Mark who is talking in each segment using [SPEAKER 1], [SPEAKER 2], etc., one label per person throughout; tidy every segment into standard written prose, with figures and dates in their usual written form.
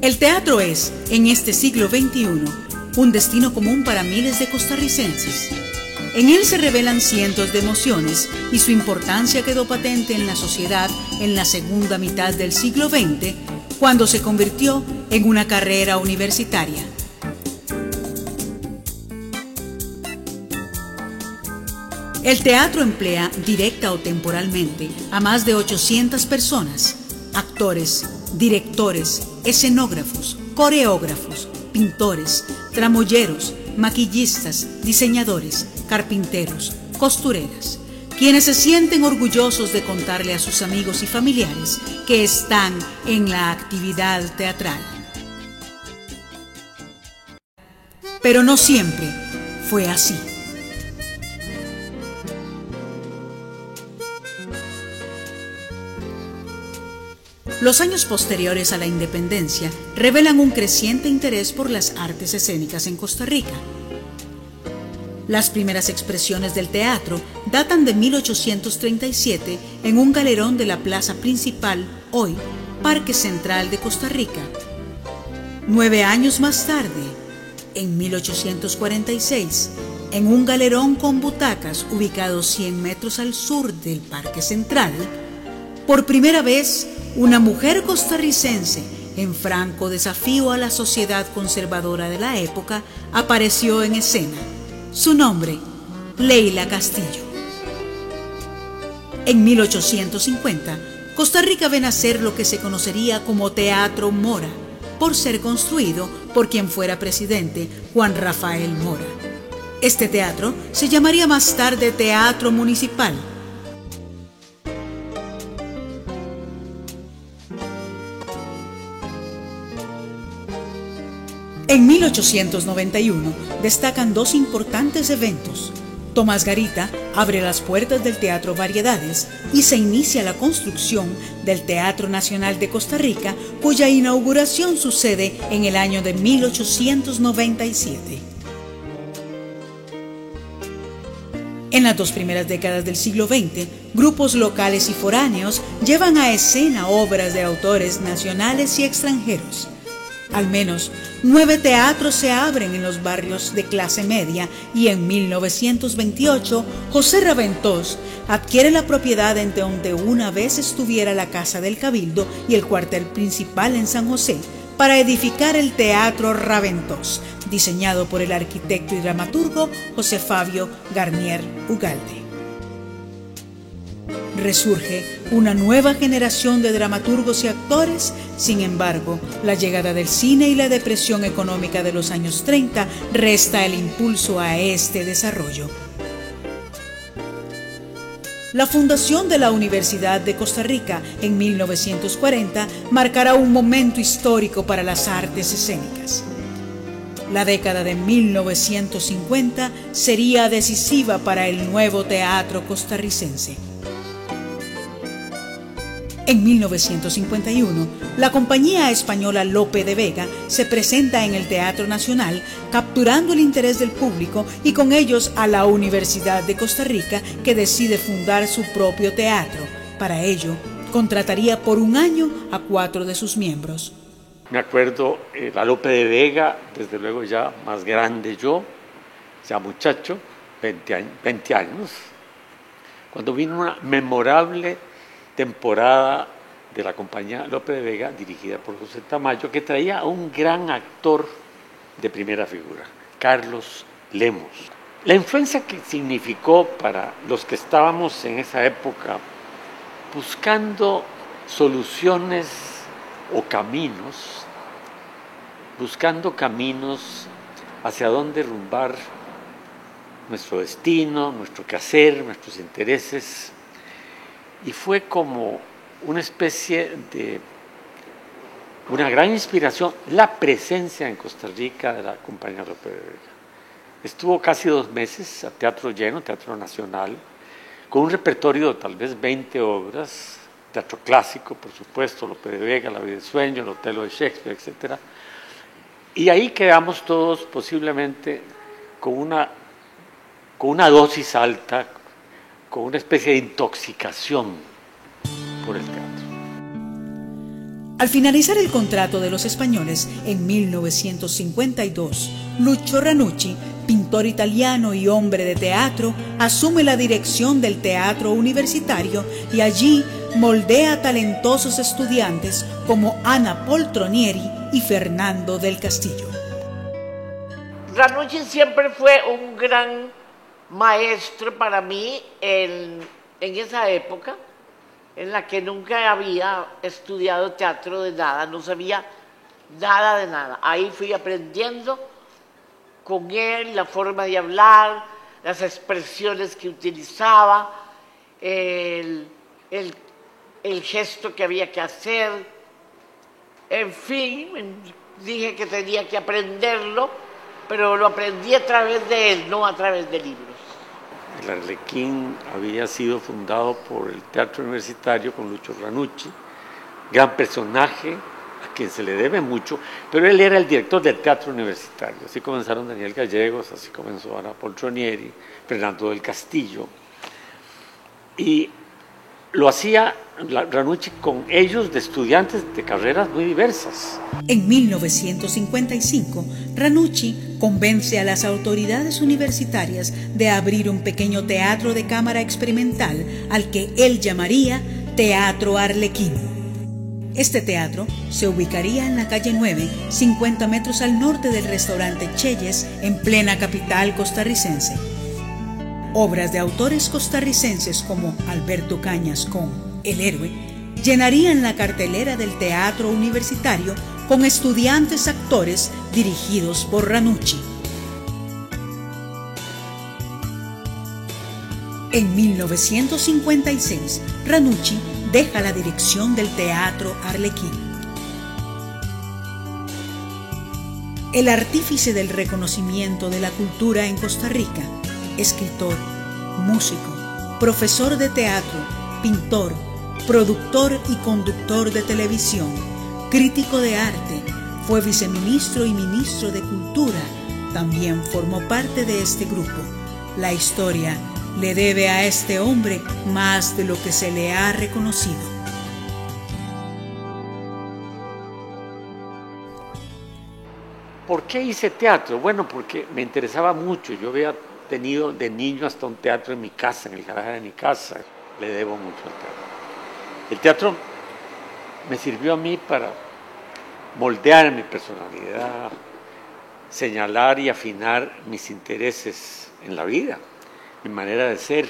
[SPEAKER 1] El teatro es, en este siglo XXI, un destino común para miles de costarricenses. En él se revelan cientos de emociones y su importancia quedó patente en la sociedad en la segunda mitad del siglo XX, cuando se convirtió en una carrera universitaria. El teatro emplea, directa o temporalmente, a más de 800 personas, actores, directores, escenógrafos, coreógrafos, pintores, tramoyeros, maquillistas, diseñadores, carpinteros, costureras, quienes se sienten orgullosos de contarle a sus amigos y familiares que están en la actividad teatral. Pero no siempre fue así. Los años posteriores a la independencia revelan un creciente interés por las artes escénicas en Costa Rica. Las primeras expresiones del teatro datan de 1837 en un galerón de la plaza principal, hoy Parque Central de Costa Rica. 9 años más tarde, en 1846, en un galerón con butacas ubicado 100 metros al sur del Parque Central, por primera vez, una mujer costarricense, en franco desafío a la sociedad conservadora de la época, apareció en escena. Su nombre, Leila Castillo. En 1850, Costa Rica ve nacer lo que se conocería como Teatro Mora, por ser construido por quien fuera presidente, Juan Rafael Mora. Este teatro se llamaría más tarde Teatro Municipal. En 1891 destacan dos importantes eventos. Tomás Garita abre las puertas del Teatro Variedades y se inicia la construcción del Teatro Nacional de Costa Rica, cuya inauguración sucede en el año de 1897. En las 2 primeras décadas del siglo XX, grupos locales y foráneos llevan a escena obras de autores nacionales y extranjeros. Al menos 9 teatros se abren en los barrios de clase media y en 1928 José Raventós adquiere la propiedad en donde una vez estuviera la Casa del Cabildo y el cuartel principal en San José para edificar el Teatro Raventós, diseñado por el arquitecto y dramaturgo José Fabio Garnier Ugalde. Resurge una nueva generación de dramaturgos y actores. Sin embargo, la llegada del cine y la depresión económica de los años 30 resta el impulso a este desarrollo. La fundación de la Universidad de Costa Rica en 1940 marcará un momento histórico para las artes escénicas. La década de 1950 sería decisiva para el nuevo teatro costarricense. En 1951, la compañía española Lope de Vega se presenta en el Teatro Nacional, capturando el interés del público y con ellos a la Universidad de Costa Rica, que decide fundar su propio teatro. Para ello, contrataría por un año a 4 de sus miembros.
[SPEAKER 2] Me acuerdo, la Lope de Vega, desde luego ya más grande yo, ya muchacho, 20 años, cuando vino una memorable temporada de la compañía Lope de Vega, dirigida por José Tamayo, que traía a un gran actor de primera figura, Carlos Lemos. La influencia que significó para los que estábamos en esa época buscando soluciones o caminos, buscando caminos hacia dónde rumbar nuestro destino, nuestro quehacer, nuestros intereses. Y fue como una especie de una gran inspiración la presencia en Costa Rica de la compañía Lope de Vega. Estuvo casi 2 meses a teatro lleno, Teatro Nacional, con un repertorio de tal vez 20 obras, teatro clásico, por supuesto, Lope de Vega, La vida de sueño, El Otelo de Shakespeare, etc. Y ahí quedamos todos posiblemente con una dosis alta, con una especie de intoxicación por el teatro.
[SPEAKER 1] Al finalizar el contrato de los españoles en 1952, Lucio Ranucci, pintor italiano y hombre de teatro, asume la dirección del Teatro Universitario y allí moldea talentosos estudiantes como Ana Poltronieri y Fernando del Castillo.
[SPEAKER 3] Ranucci siempre fue un gran maestro para mí en esa época en la que nunca había estudiado teatro de nada, no sabía nada de nada. Ahí fui aprendiendo con él la forma de hablar, las expresiones que utilizaba, el gesto que había que hacer. En fin, dije que tenía que aprenderlo, pero lo aprendí a través de él, no a través de libros.
[SPEAKER 2] El Arlequín había sido fundado por el Teatro Universitario con Lucio Ranucci, gran personaje a quien se le debe mucho, pero él era el director del Teatro Universitario. Así comenzaron Daniel Gallegos, así comenzó Ana Poltronieri, Fernando del Castillo. Y lo hacía Ranucci con ellos de estudiantes de carreras muy diversas.
[SPEAKER 1] En 1955, Ranucci convence a las autoridades universitarias de abrir un pequeño teatro de cámara experimental al que él llamaría Teatro Arlequín. Este teatro se ubicaría en la calle 9, 50 metros al norte del restaurante Cheyes, en plena capital costarricense. Obras de autores costarricenses como Alberto Cañas con El Héroe llenarían la cartelera del Teatro Universitario con estudiantes actores dirigidos por Ranucci. En 1956, Ranucci deja la dirección del Teatro Arlequín. El artífice del reconocimiento de la cultura en Costa Rica, escritor, músico, profesor de teatro, pintor, productor y conductor de televisión, crítico de arte, fue viceministro y ministro de Cultura. También formó parte de este grupo. La historia le debe a este hombre más de lo que se le ha reconocido.
[SPEAKER 2] ¿Por qué hice teatro? Bueno, porque me interesaba mucho. Yo había tenido de niño hasta un teatro en mi casa, en el garaje de mi casa. Le debo mucho al teatro. El teatro me sirvió a mí para moldear mi personalidad, señalar y afinar mis intereses en la vida, mi manera de ser,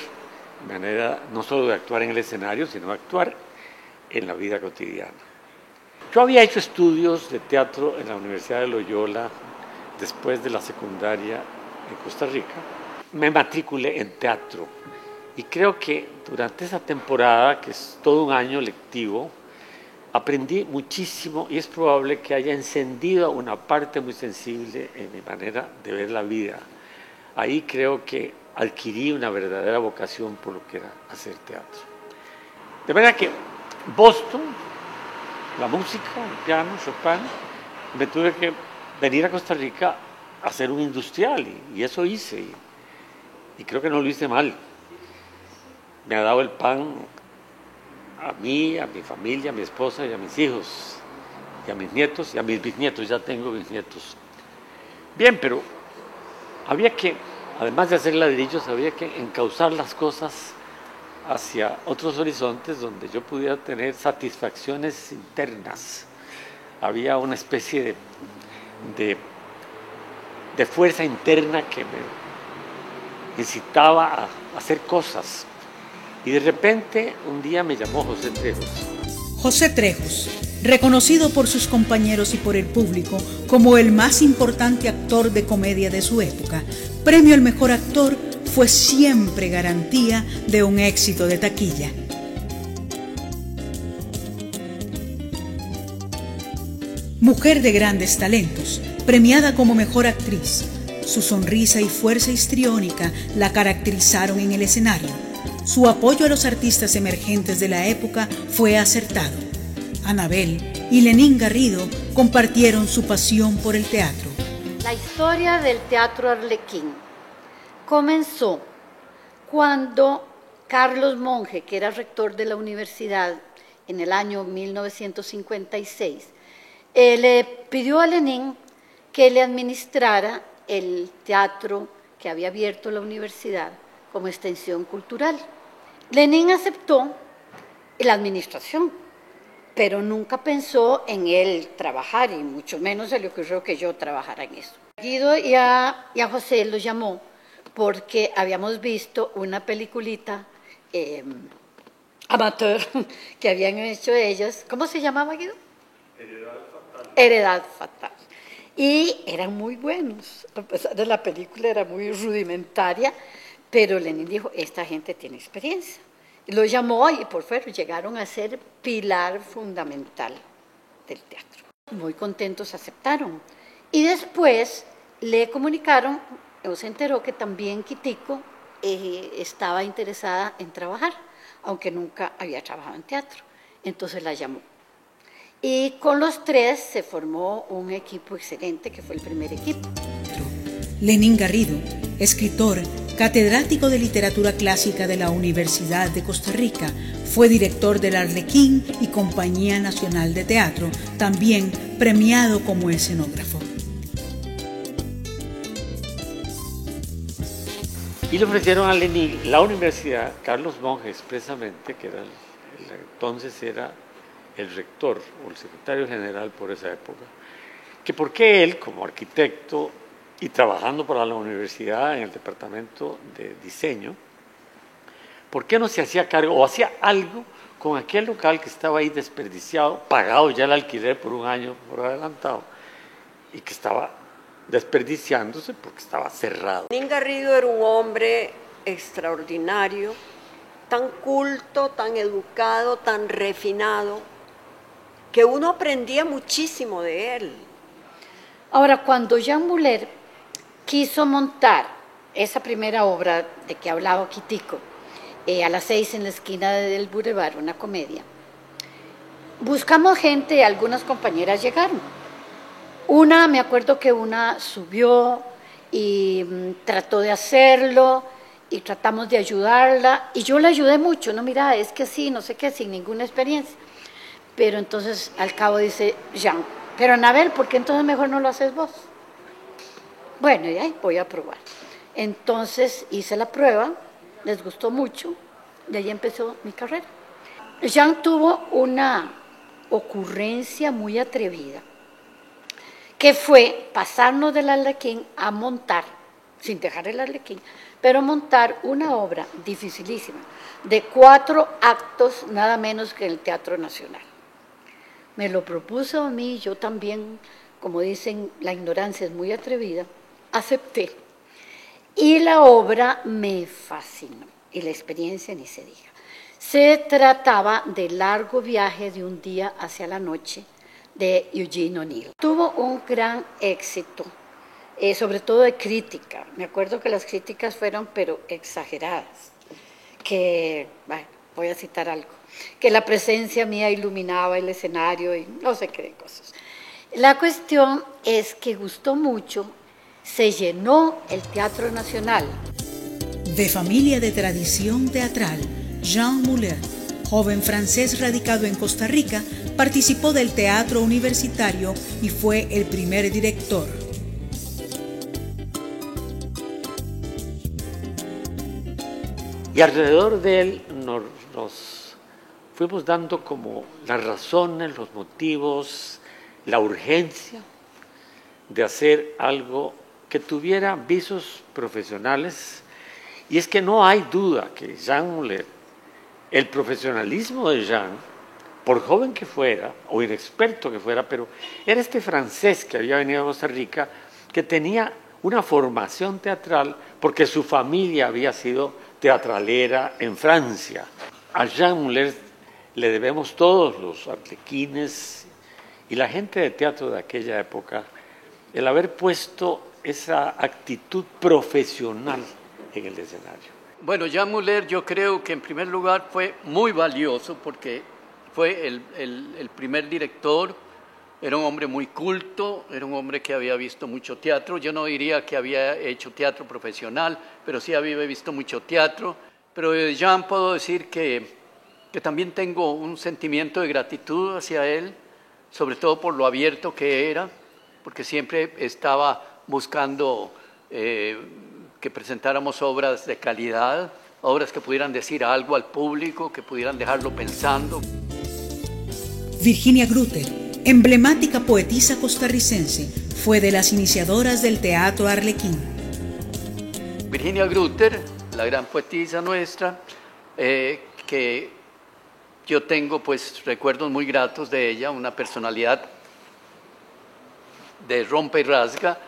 [SPEAKER 2] mi manera no solo de actuar en el escenario, sino de actuar en la vida cotidiana. Yo había hecho estudios de teatro en la Universidad de Loyola después de la secundaria en Costa Rica. Me matriculé en teatro y creo que durante esa temporada, que es todo un año lectivo, aprendí muchísimo y es probable que haya encendido una parte muy sensible en mi manera de ver la vida. Ahí creo que adquirí una verdadera vocación por lo que era hacer teatro. De manera que Boston, la música, el piano, Chopin, me tuve que venir a Costa Rica a hacer un industrial y eso hice. Y creo que no lo hice mal. Me ha dado el pan a mí, a mi familia, a mi esposa y a mis hijos, y a mis nietos y a mis bisnietos. Ya tengo bisnietos. Bien, pero había que, además de hacer ladrillos, había que encauzar las cosas hacia otros horizontes donde yo pudiera tener satisfacciones internas. Había una especie de fuerza interna que me incitaba a hacer cosas. Y de repente, un día me llamó José Trejos.
[SPEAKER 1] José Trejos, reconocido por sus compañeros y por el público como el más importante actor de comedia de su época, premio al mejor actor, fue siempre garantía de un éxito de taquilla. Mujer de grandes talentos, premiada como mejor actriz, su sonrisa y fuerza histriónica la caracterizaron en el escenario. Su apoyo a los artistas emergentes de la época fue acertado. Anabel y Lenín Garrido compartieron su pasión por el teatro.
[SPEAKER 4] La historia del Teatro Arlequín comenzó cuando Carlos Monge, que era rector de la universidad, en el año 1956, le pidió a Lenin que le administrara el teatro que había abierto la universidad como extensión cultural. Lenin aceptó la administración, pero nunca pensó en él trabajar, y mucho menos se le ocurrió que yo trabajara en eso. Guido y a José los llamó porque habíamos visto una peliculita amateur que habían hecho ellos. ¿Cómo se llamaba, Guido?
[SPEAKER 2] Heredad Fatal.
[SPEAKER 4] Heredad Fatal. Y eran muy buenos, a pesar de la película era muy rudimentaria, pero Lenin dijo, esta gente tiene experiencia. Y lo llamó y por fuera llegaron a ser pilar fundamental del teatro. Muy contentos aceptaron. Y después le comunicaron, o se enteró que también Quitico estaba interesada en trabajar, aunque nunca había trabajado en teatro. Entonces la llamó. Y con los tres se formó un equipo excelente, que fue el primer equipo.
[SPEAKER 1] Lenín Garrido, escritor, catedrático de literatura clásica de la Universidad de Costa Rica, fue director del Arlequín y Compañía Nacional de Teatro, también premiado como escenógrafo.
[SPEAKER 2] Y le ofrecieron a Lenin la universidad, Carlos Monge expresamente, que era entonces era el rector o el secretario general por esa época, que por qué él, como arquitecto y trabajando para la universidad en el departamento de diseño, ¿por qué no se hacía cargo o hacía algo con aquel local que estaba ahí desperdiciado, pagado ya el alquiler por un año por adelantado y que estaba desperdiciándose porque estaba cerrado?
[SPEAKER 5] Lenín Garrido era un hombre extraordinario, tan culto, tan educado, tan refinado, que uno aprendía muchísimo de él.
[SPEAKER 4] Ahora, cuando Jean Muller quiso montar esa primera obra de que hablaba Quitico, a las 6 en la esquina del Boulevard, una comedia, buscamos gente, algunas compañeras llegaron. Una, me acuerdo que una subió y trató de hacerlo y tratamos de ayudarla y yo la ayudé mucho, no, mira, es que sí, no sé qué, sin ninguna experiencia. Pero entonces al cabo dice Jean, pero Anabel, ¿por qué entonces mejor no lo haces vos? Bueno, y ahí voy a probar. Entonces hice la prueba, les gustó mucho, y ahí empezó mi carrera. Jean tuvo una ocurrencia muy atrevida, que fue pasarnos del Arlequín a montar, sin dejar el Arlequín, pero montar una obra dificilísima, de 4 actos, nada menos que en el Teatro Nacional. Me lo propuso a mí, yo también, como dicen, la ignorancia es muy atrevida, acepté. Y la obra me fascinó, y la experiencia ni se diga. Se trataba del largo viaje de un día hacia la noche de Eugene O'Neill. Tuvo un gran éxito, sobre todo de crítica. Me acuerdo que las críticas fueron, pero exageradas. Que, bueno, voy a citar algo, que la presencia mía iluminaba el escenario y no sé qué de cosas. La cuestión es que gustó mucho, se llenó el Teatro Nacional.
[SPEAKER 1] De familia de tradición teatral, Jean Muller, joven francés radicado en Costa Rica, participó del teatro universitario y fue el primer director.
[SPEAKER 2] Y alrededor de él nos fuimos dando como las razones, los motivos, la urgencia de hacer algo que tuviera visos profesionales. Y es que no hay duda que Jean Muller, el profesionalismo de Jean, por joven que fuera, o inexperto que fuera, pero era este francés que había venido a Costa Rica, que tenía una formación teatral, porque su familia había sido teatralera en Francia. A Jean Muller le debemos todos los arlequines y la gente de teatro de aquella época el haber puesto esa actitud profesional en el escenario.
[SPEAKER 6] Bueno, Jean Muller yo creo que en primer lugar fue muy valioso porque fue el primer director, era un hombre muy culto, era un hombre que había visto mucho teatro. Yo no diría que había hecho teatro profesional, pero sí había visto mucho teatro. Pero de Jean puedo decir que que también tengo un sentimiento de gratitud hacia él, sobre todo por lo abierto que era, porque siempre estaba buscando que presentáramos obras de calidad, obras que pudieran decir algo al público, que pudieran dejarlo pensando.
[SPEAKER 1] Virginia Grutter, emblemática poetisa costarricense, fue de las iniciadoras del Teatro Arlequín.
[SPEAKER 6] Virginia Grutter, la gran poetisa nuestra, que yo tengo pues recuerdos muy gratos de ella, una personalidad de rompe y rasga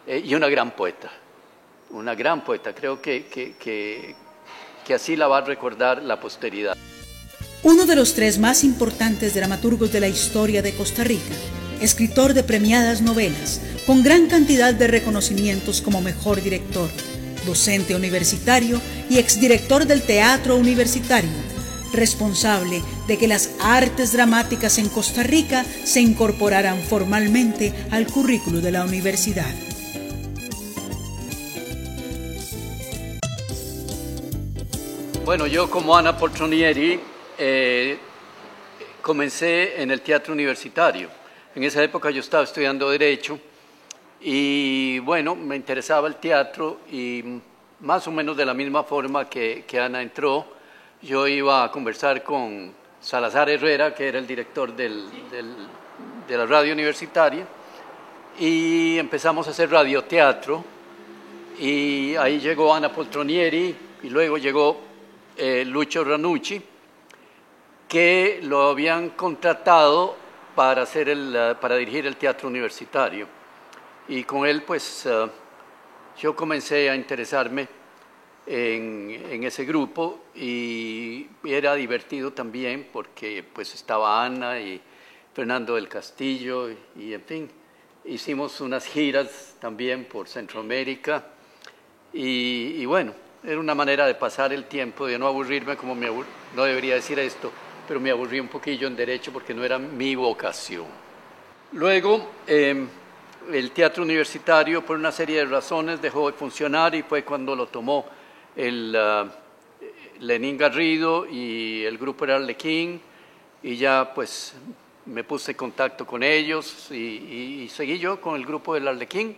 [SPEAKER 6] y una gran poeta, creo que así la va a recordar la posteridad.
[SPEAKER 1] Uno de los 3 más importantes dramaturgos de la historia de Costa Rica, escritor de premiadas novelas, con gran cantidad de reconocimientos como mejor director, docente universitario y exdirector del Teatro Universitario, responsable de que las artes dramáticas en Costa Rica se incorporaran formalmente al currículo de la universidad.
[SPEAKER 6] Bueno, yo como Ana Poltronieri comencé en el Teatro Universitario. En esa época yo estaba estudiando Derecho y bueno, me interesaba el teatro y más o menos de la misma forma que Ana entró, yo iba a conversar con Salazar Herrera, que era el director de la radio universitaria, y empezamos a hacer radioteatro y ahí llegó Ana Poltronieri y luego llegó Lucho Ranucci, que lo habían contratado para dirigir el teatro universitario. Y con él, pues, yo comencé a interesarme en ese grupo y era divertido también porque, pues, estaba Ana y Fernando del Castillo y en fin, hicimos unas giras también por Centroamérica y bueno, era una manera de pasar el tiempo, de no aburrirme como no debería decir esto, pero me aburrí un poquillo en Derecho porque no era mi vocación. Luego, el teatro universitario, por una serie de razones, dejó de funcionar y fue cuando lo tomó Lenín Garrido y el grupo era Arlequín, y ya pues me puse en contacto con ellos y seguí yo con el grupo del Arlequín.